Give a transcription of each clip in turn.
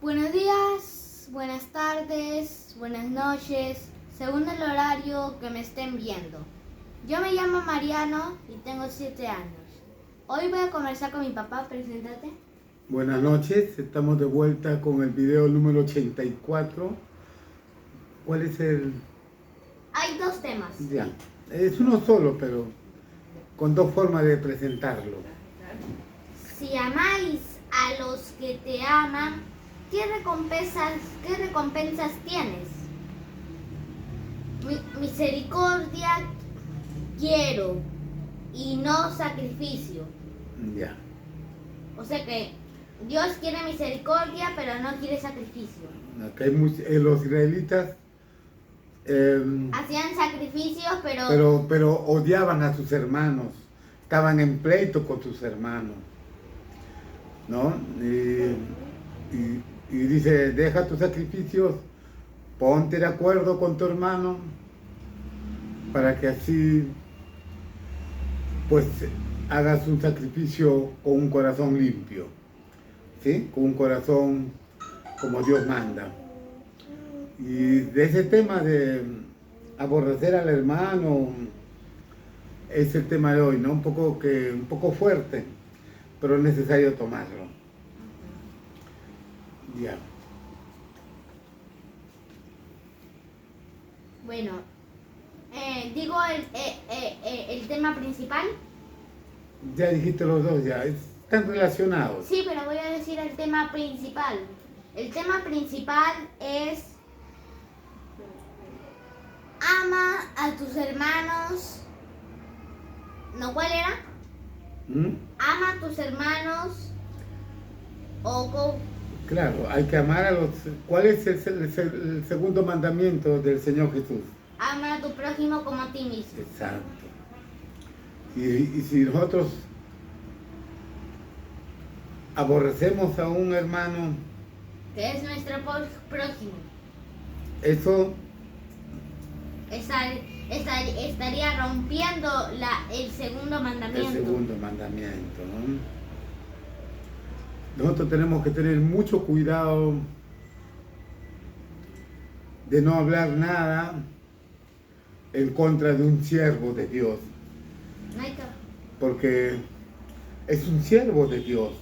Buenos días, buenas tardes, buenas noches, según el horario que me estén viendo. Yo me llamo Mariano y tengo 7 años. Hoy voy a conversar con mi papá, preséntate. Buenas noches, estamos de vuelta con el video número 84. ¿Cuál es el...? Hay 2 temas. Ya, es uno solo, pero con 2 formas de presentarlo. Si amáis a los que te aman, ¿qué recompensas tienes? Misericordia quiero y no sacrificio. Ya, O sea que Dios quiere misericordia, pero no quiere sacrificio. acá hay los israelitas Hacían sacrificios, pero pero odiaban a sus hermanos, estaban en pleito con sus hermanos, ¿no? Y dice, deja tus sacrificios, ponte de acuerdo con tu hermano, para que así, pues, hagas un sacrificio con un corazón limpio, ¿sí? Con un corazón como Dios manda. Y de ese tema de aborrecer al hermano, es el tema de hoy, ¿no? Un poco fuerte, pero es necesario tomarlo. Ya. bueno, digo el tema principal. Ya dijiste los dos, ya. Están relacionados. Sí, pero voy a decir el tema principal. El tema principal es: ama a tus hermanos. ¿No cuál era? ¿Mm? Ama a tus hermanos Claro, hay que amar a los... ¿Cuál es el segundo mandamiento del Señor Jesús? ama a tu prójimo como a ti mismo. Exacto. Y si nosotros aborrecemos a un hermano, Que es nuestro prójimo. eso Estaría rompiendo el segundo es mandamiento. el segundo mandamiento, ¿no? Nosotros tenemos que tener mucho cuidado de no hablar nada en contra de un siervo de Dios, No hay que... porque es un siervo de Dios.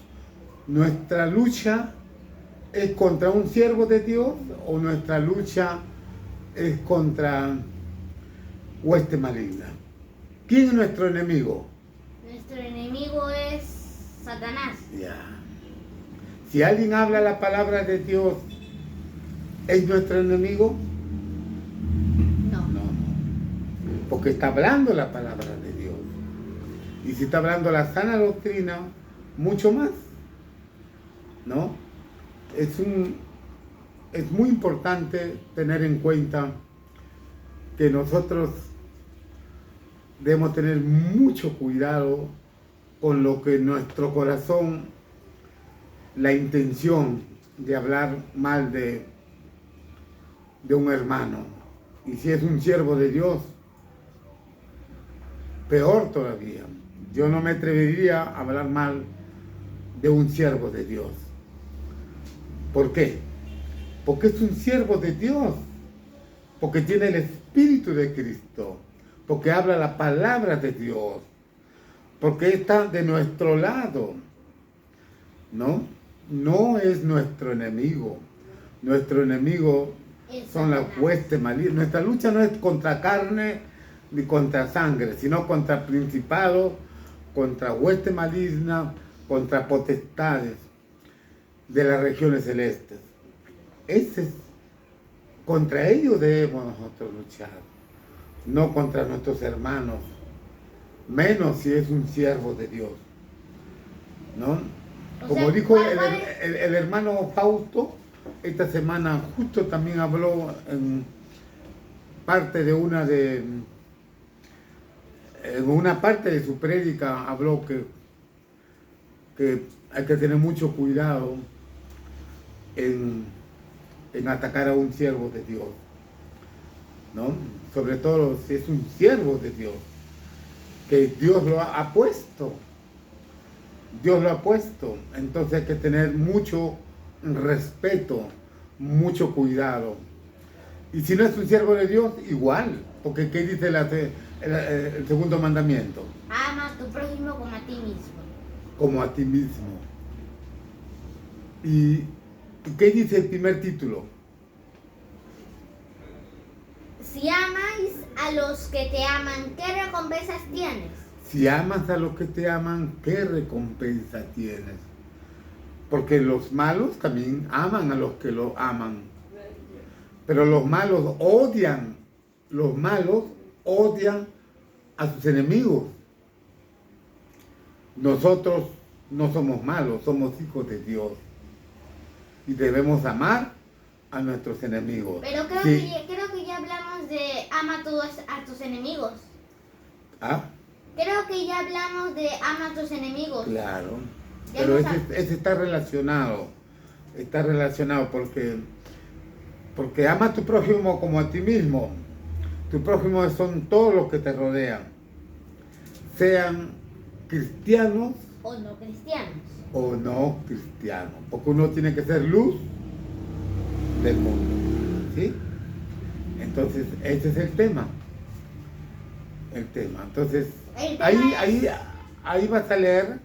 Nuestra lucha es contra un siervo de Dios o nuestra lucha es contra hueste maligna. ¿Quién es nuestro enemigo? Nuestro enemigo es Satanás. Ya. Si alguien habla la palabra de Dios, ¿es nuestro enemigo? No. No, porque está hablando la palabra de Dios. Y si está hablando la sana doctrina, mucho más, ¿no? Es muy importante tener en cuenta que nosotros debemos tener mucho cuidado con lo que nuestro corazón, la intención de hablar mal de un hermano. Y si es un siervo de Dios, peor todavía. Yo no me atrevería a hablar mal de un siervo de Dios. ¿Por qué? Porque es un siervo de Dios, porque tiene el Espíritu de Cristo, porque habla la palabra de Dios, porque está de nuestro lado, ¿no? No es nuestro enemigo. Nuestro enemigo son las huestes malignas. Nuestra lucha no es contra carne ni contra sangre, sino contra principados, contra huestes malignas, contra potestades de las regiones celestes. Contra ellos debemos nosotros luchar, no contra nuestros hermanos, menos si es un siervo de Dios, ¿no? Como dijo el hermano Fausto, esta semana justo también habló en parte de en una parte de su prédica, habló que hay que tener mucho cuidado en atacar a un siervo de Dios, ¿no? Sobre todo si es un siervo de Dios, que Dios lo ha puesto. Dios lo ha puesto, entonces hay que tener mucho respeto, mucho cuidado. Y si no es un siervo de Dios, igual. Porque ¿qué dice el segundo mandamiento? Ama a tu prójimo como a ti mismo. Como a ti mismo. ¿Y qué dice el primer título? Si amáis a los que te aman, ¿qué recompensas tienes? Si amas a los que te aman, ¿qué recompensa tienes? Porque los malos también aman a los que los aman. Pero los malos odian a sus enemigos. Nosotros no somos malos, somos hijos de Dios. Y debemos amar a nuestros enemigos. Pero creo, Sí. creo que ya hablamos de ama a tus enemigos. ¿Ah? Creo que ya hablamos de ama a tus enemigos. Claro. Ya Pero no ese está relacionado. Está relacionado porque ama a tu prójimo como a ti mismo. Tu prójimo son todos los que te rodean. Sean cristianos O no cristianos. o no cristianos. Porque uno tiene que ser luz del mundo. ¿Sí? Entonces, ese es el tema. El tema. Entonces, El tema ahí vas a leer.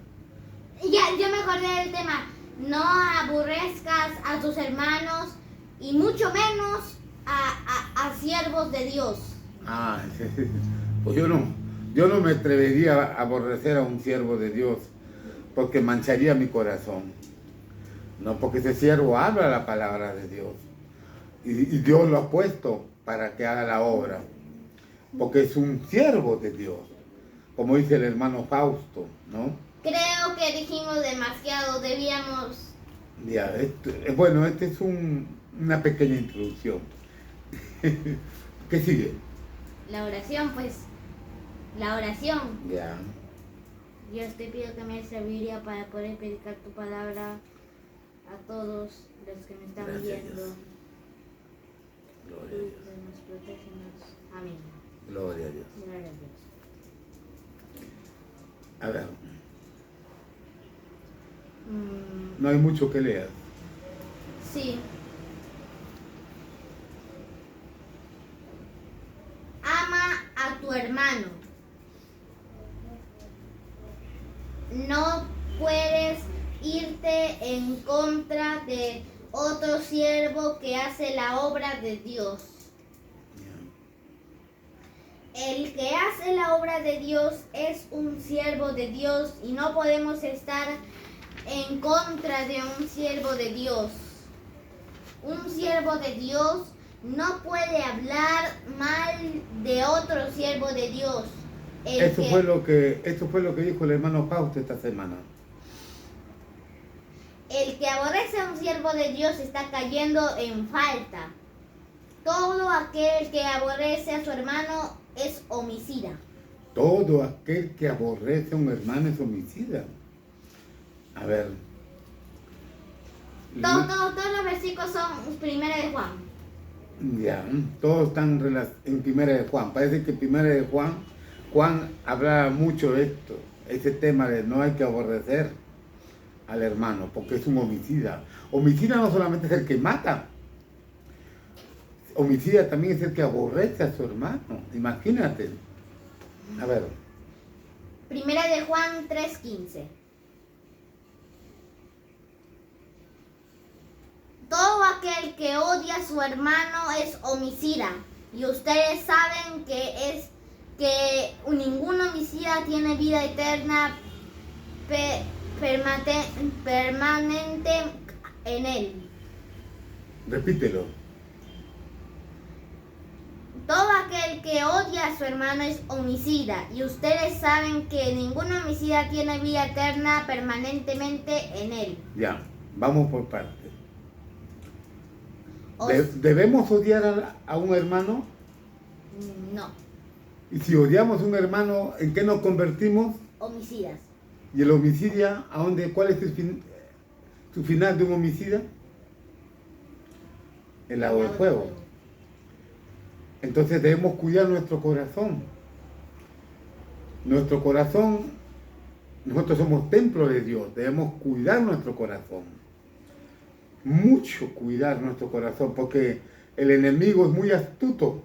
Ya, yo me acordé del tema. No aborrezcas a tus hermanos y mucho menos a siervos de Dios. Ah, pues yo no me atrevería a aborrecer a un siervo de Dios porque mancharía mi corazón. No, porque ese siervo habla la palabra de Dios y Dios lo ha puesto para que haga la obra, porque es un siervo de Dios, como dice el hermano Fausto, ¿no? Creo que dijimos demasiado, debíamos... Ya, bueno, esta es una pequeña introducción. ¿Qué sigue? La oración, pues, la oración. Ya. Dios, te pido que me serviría para poder predicar tu palabra a todos los que me están Gracias, viendo. Dios. Gloria a Tú Dios. nos protégenos. Amén. Gloria a Dios. Gloria a Dios. A ver, Mm, no hay mucho que leer. sí. Ama a tu hermano. No puedes irte en contra de otro siervo que hace la obra de Dios. El que hace la obra de Dios es un siervo de Dios y no podemos estar en contra de un siervo de Dios. Un siervo de Dios no puede hablar mal de otro siervo de Dios. Esto fue lo que dijo el hermano Fausto esta semana. El que aborrece a un siervo de Dios está cayendo en falta. Todo aquel que aborrece a su hermano es homicida. Todo aquel que aborrece a un hermano es homicida. A ver. Todos los versículos son 1 de Juan. Ya, todos están en Primera de Juan. Parece que Primera de Juan hablaba mucho de esto, ese tema de no hay que aborrecer al hermano, porque es un homicida. Homicida no solamente es el que mata, homicida también es el que aborrece a su hermano. Imagínate. A ver. 1 de Juan 3:15. Todo aquel que odia a su hermano es homicida. Y ustedes saben que ningún homicida tiene vida eterna permanente en él. Repítelo. Todo aquel que odia a su hermano es homicida. Y ustedes saben que ningún homicida tiene vida eterna permanentemente en él. Ya, vamos por partes. Os- ¿Debemos odiar a un hermano? No, Y si odiamos a un hermano, ¿en qué nos convertimos? homicidas. ¿Y el homicidio, cuál es su final de un homicida? El lago del fuego. Entonces debemos cuidar nuestro corazón. Nuestro corazón, nosotros somos templo de Dios, debemos cuidar nuestro corazón. mucho cuidar nuestro corazón, porque el enemigo es muy astuto.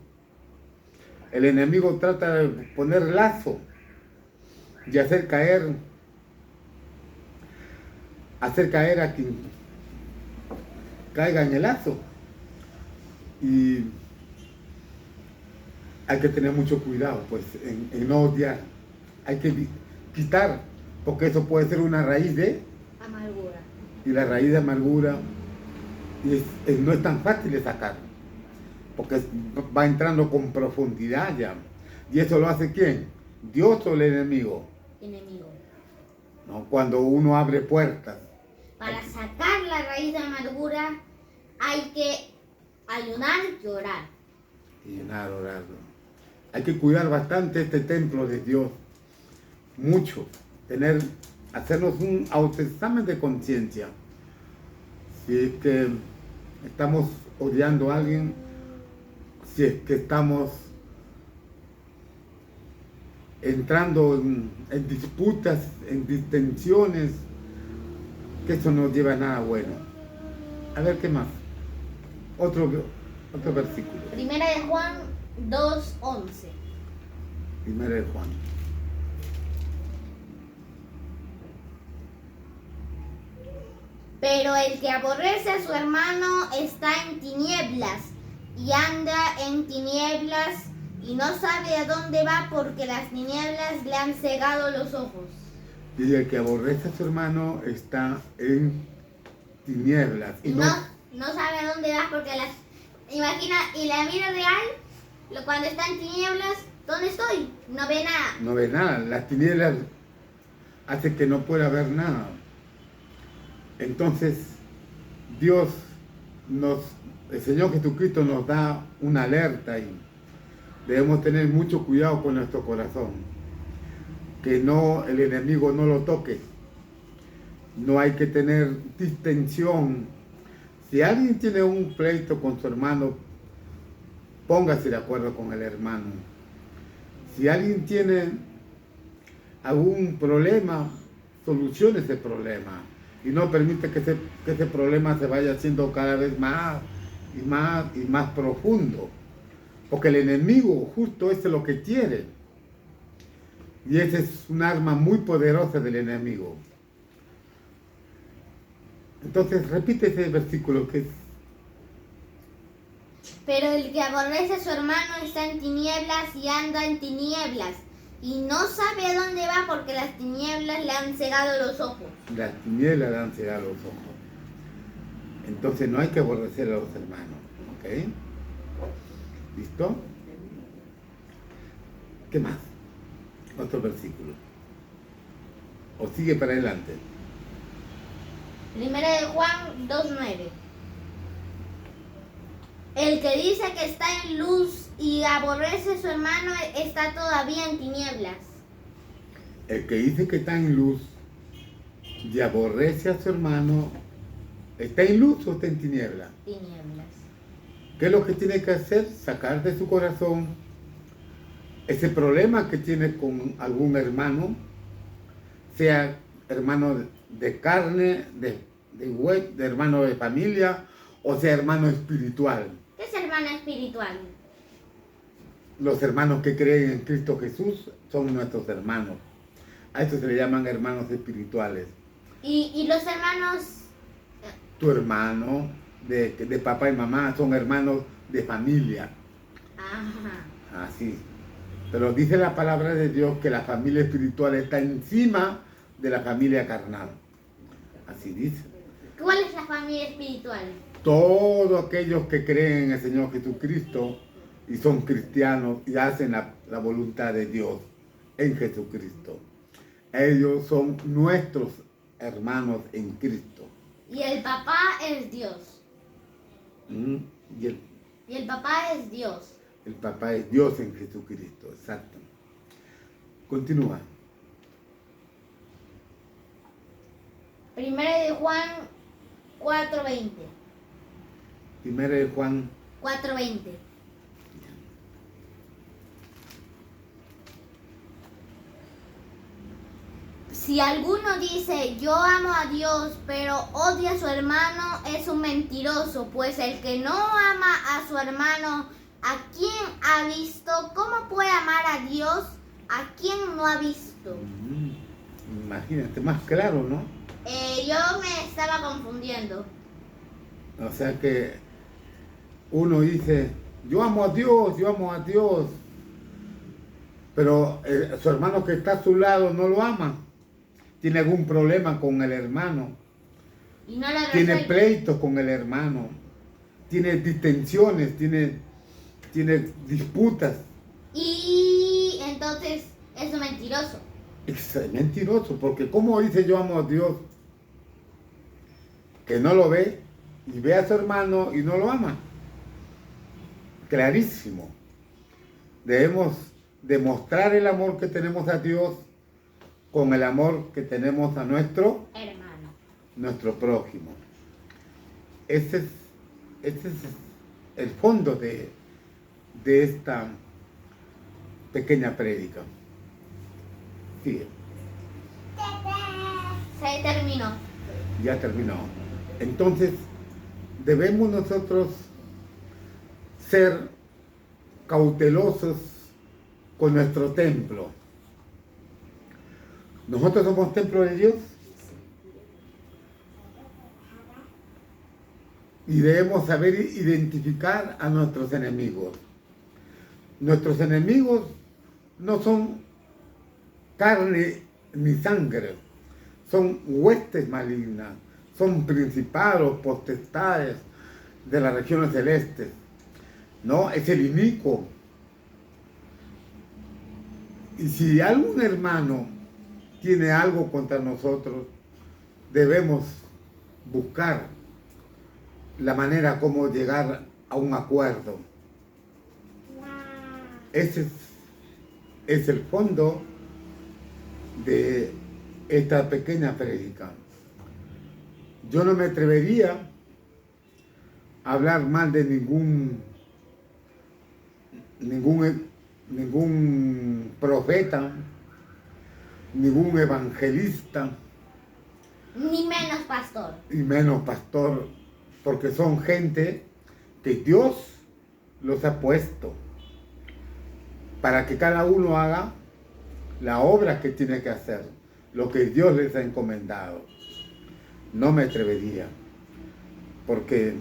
El enemigo trata de poner lazo y hacer caer a quien caiga en el lazo. Y hay que tener mucho cuidado, pues, en no odiar. Hay que quitar, porque eso puede ser una raíz de amargura. Y la raíz de amargura no es tan fácil de sacar, porque va entrando con profundidad ya. ¿Y eso lo hace quién? ¿Dios o el enemigo? Enemigo. ¿No? Cuando uno abre puertas. Para sacar la raíz de amargura hay que ayunar y orar. Ayunar, orar. Hay que cuidar bastante este templo de Dios. Mucho. Hacernos un autoexamen de conciencia. Si es que estamos odiando a alguien, si es que estamos entrando en disputas, en distensiones, que eso no lleva a nada bueno. A ver, ¿qué más? Otro versículo. Primera de Juan 2:11. Primera de Juan. Pero el que aborrece a su hermano está en tinieblas y anda en tinieblas y no sabe a dónde va porque las tinieblas le han cegado los ojos. Y el que aborrece a su hermano está en tinieblas. Y no sabe a dónde va porque imagina, y la vida real, cuando está en tinieblas, ¿dónde estoy? No ve nada. No ve nada. Las tinieblas hacen que no pueda ver nada. Entonces, el Señor Jesucristo nos da una alerta y debemos tener mucho cuidado con nuestro corazón. Que el enemigo no lo toque. No hay que tener distensión. Si alguien tiene un pleito con su hermano, póngase de acuerdo con el hermano. Si alguien tiene algún problema, solucione ese problema. Y no permite que ese problema se vaya haciendo cada vez más y más profundo. Porque el enemigo justo es lo que quiere. Y ese es un arma muy poderosa del enemigo. Entonces repite ese versículo que es... Pero el que aborrece a su hermano está en tinieblas y anda en tinieblas. Y no sabe a dónde va porque las tinieblas le han cegado los ojos. Las tinieblas le han cegado los ojos. Entonces no hay que aborrecer a los hermanos. ¿Ok? ¿Listo? ¿Qué más? Otro versículo. O sigue para adelante. Primera de Juan 2:9. El que dice que está en luz y aborrece a su hermano está todavía en tinieblas. El que dice que está en luz y aborrece a su hermano, ¿está en luz o está en tinieblas? Tinieblas. ¿Qué es lo que tiene que hacer? Sacar de su corazón ese problema que tiene con algún hermano, sea hermano de carne, de hermano de familia, o sea hermano espiritual. ¿Qué es hermano espiritual? Los hermanos que creen en Cristo Jesús son nuestros hermanos. A estos se le llaman hermanos espirituales. ¿Y los hermanos? Tu hermano de papá y mamá son hermanos de familia. Ajá. Así. Pero dice la palabra de Dios que la familia espiritual está encima de la familia carnal. Así dice. ¿Cuál es la familia espiritual? Todos aquellos que creen en el Señor Jesucristo y son cristianos y hacen la voluntad de Dios en Jesucristo. Ellos son nuestros hermanos en Cristo. Y el papá es Dios. Y el papá es Dios. El papá es Dios en Jesucristo, exacto. Continúa. Primera de Juan 4:20. Primera de Juan 4:20. Si alguno dice yo amo a Dios pero odia a su hermano, es un mentiroso, pues el que no ama a su hermano, ¿a quien ha visto? ¿Cómo puede amar a Dios a quien no ha visto? Imagínate, más claro, ¿no? Yo me estaba confundiendo. O sea que uno dice, yo amo a Dios, pero su hermano que está a su lado no lo ama. Tiene algún problema con el hermano. Y no lo Tiene resuelve. pleitos con el hermano. Tiene distensiones, tiene disputas. Y entonces es un mentiroso. Es mentiroso, porque ¿cómo dice yo amo a Dios? Que no lo ve y ve a su hermano y no lo ama. Clarísimo. Debemos demostrar el amor que tenemos a Dios con el amor que tenemos a nuestro prójimo. Ese es el fondo de esta pequeña prédica. Sigue. Se terminó. Ya terminó. Entonces, debemos nosotros ser cautelosos con nuestro templo. ¿Nosotros somos templo de Dios? Y debemos saber identificar a nuestros enemigos. Nuestros enemigos no son carne ni sangre, son huestes malignas, son principados, potestades de las regiones celestes. No, es el inicuo. Y si algún hermano tiene algo contra nosotros, debemos buscar la manera como llegar a un acuerdo. Ese es el fondo de esta pequeña prédica. Yo no me atrevería a hablar mal de ningún profeta, ningún evangelista, Ni menos pastor. y menos pastor, porque son gente que Dios los ha puesto para que cada uno haga la obra que tiene que hacer, lo que Dios les ha encomendado. No me atrevería, porque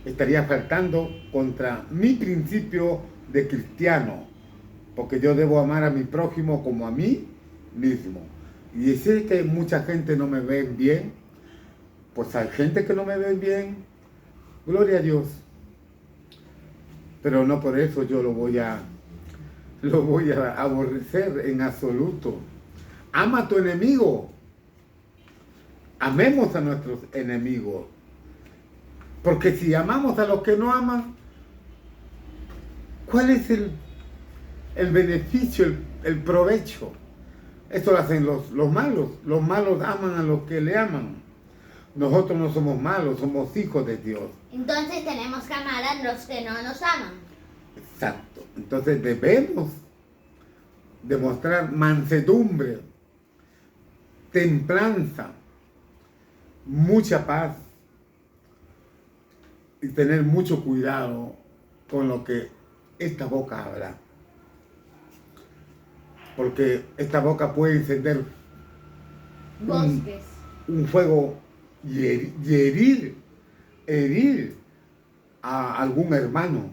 estaría faltando contra mi principio de cristiano, porque yo debo amar a mi prójimo como a mí mismo. Y sé que mucha gente no me ve bien, pues hay gente que no me ve bien, gloria a Dios, pero no por eso yo lo voy a aborrecer en absoluto. Ama a tu enemigo. Amemos a nuestros enemigos. Porque si amamos a los que no aman, ¿cuál es el beneficio, el provecho? Esto lo hacen los malos. Los malos aman a los que le aman. Nosotros no somos malos, somos hijos de Dios. Entonces tenemos que amar a los que no nos aman. Exacto. Entonces debemos demostrar mansedumbre, templanza, mucha paz y tener mucho cuidado con lo que esta boca habla. Porque esta boca puede encender Bosques. un fuego y herir a algún hermano,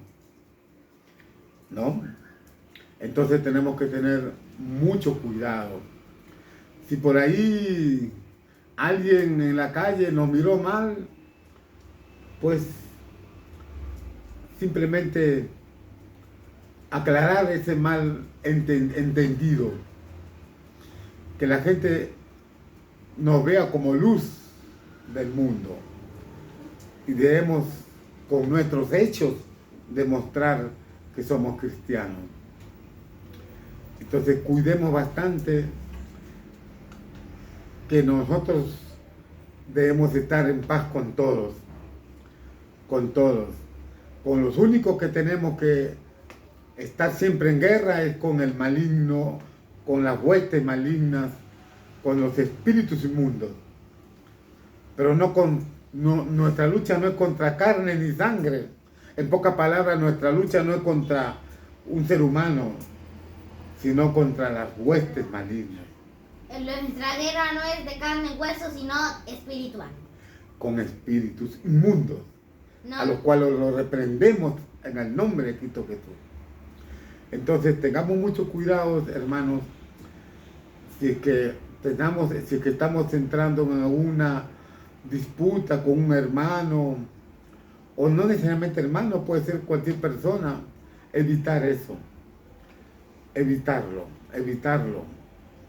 ¿no? Entonces tenemos que tener mucho cuidado. Si por ahí alguien en la calle nos miró mal, pues simplemente aclarar ese mal entendido. Que la gente nos vea como luz del mundo. Y debemos con nuestros hechos demostrar que somos cristianos. Entonces cuidemos bastante que nosotros debemos estar en paz con todos, con todos. Con los únicos que tenemos que estar siempre en guerra es con el maligno, con las huestes malignas, con los espíritus inmundos. Pero nuestra lucha no es contra carne ni sangre. En pocas palabras, nuestra lucha no es contra un ser humano, sino contra las huestes malignas. Nuestra guerra no es de carne y hueso, sino espiritual. Con espíritus inmundos, No. a los cuales los reprendemos en el nombre de Cristo Jesús. Entonces tengamos mucho cuidado, hermanos, si es que estamos entrando en una disputa con un hermano, o no necesariamente hermano, puede ser cualquier persona, evitar eso, evitarlo,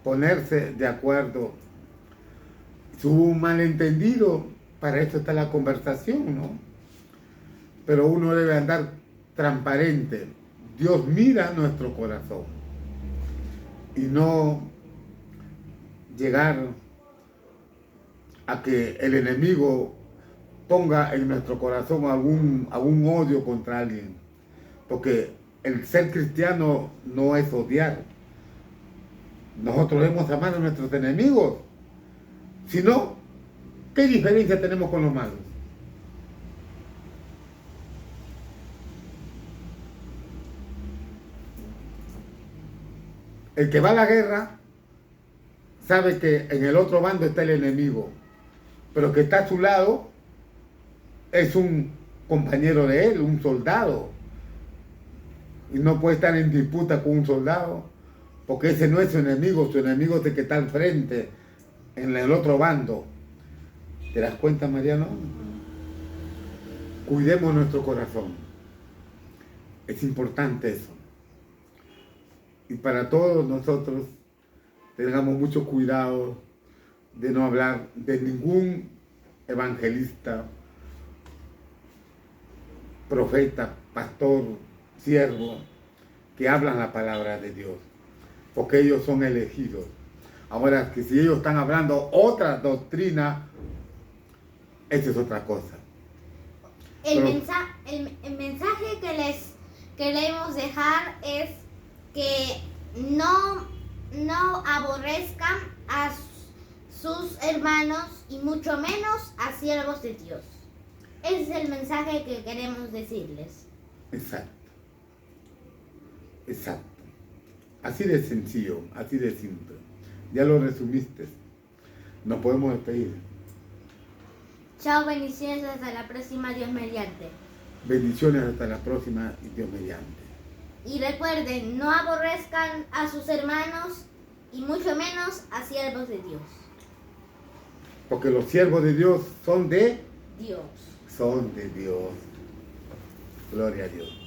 ponerse de acuerdo. Si hubo un malentendido, para eso está la conversación, ¿no? Pero uno debe andar transparente. Dios mira nuestro corazón y no llegar a que el enemigo ponga en nuestro corazón algún odio contra alguien, porque el ser cristiano no es odiar. Nosotros debemos amar a nuestros enemigos. Si no, ¿qué diferencia tenemos con los malos? El que va a la guerra sabe que en el otro bando está el enemigo, pero que está a su lado es un compañero de él, un soldado. Y no puede estar en disputa con un soldado, porque ese no es su enemigo es el que está al frente, en el otro bando. ¿Te das cuenta, Mariano? Cuidemos nuestro corazón. Es importante eso. Y para todos nosotros, tengamos mucho cuidado de no hablar de ningún evangelista, profeta, pastor, siervo, que hablan la palabra de Dios, porque ellos son elegidos. Ahora, que si ellos están hablando otra doctrina, esa es otra cosa. El mensaje que queremos dejar es que no aborrezcan a sus hermanos y mucho menos a siervos de Dios. Ese es el mensaje que queremos decirles. Exacto. Así de sencillo, así de simple. Ya lo resumiste. Nos podemos despedir. Chao, bendiciones, hasta la próxima, Dios mediante. Bendiciones hasta la próxima y Dios mediante. Y recuerden, no aborrezcan a sus hermanos y mucho menos a siervos de Dios. Porque los siervos de Dios son de Dios. Son de Dios. Gloria a Dios.